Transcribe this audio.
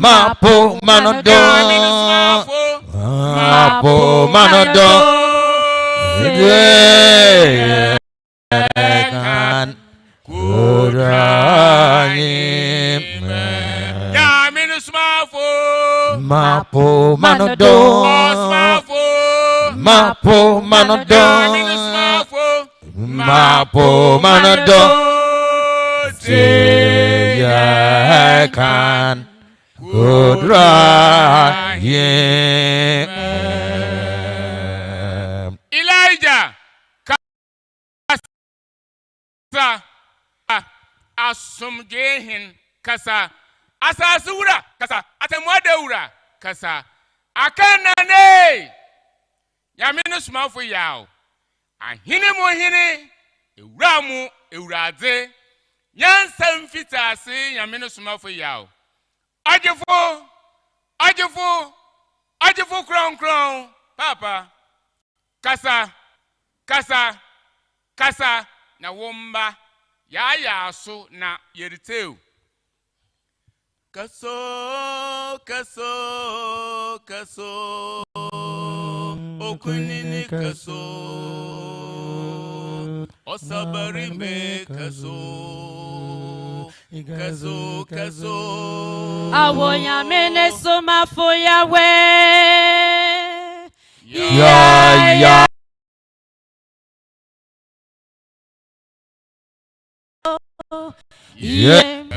Mapo manodo. Mapo manodo. Kan kurangim. Mapo manodo. Mapo manodo. Mapo manodo. Kan kurangim. Elijah kasa Asomdwee kasa asasura kasa atemwadewura kasa akanane yaminu smafo yawo ahine mo hine ewura mu ewurade nyansam fitase yaminu smafo yawo ajefo kron papa kasa na womba ya so na yeriteu kaso okunini kaso osabari me kaso awonya mene soma fo yawe ya yeah.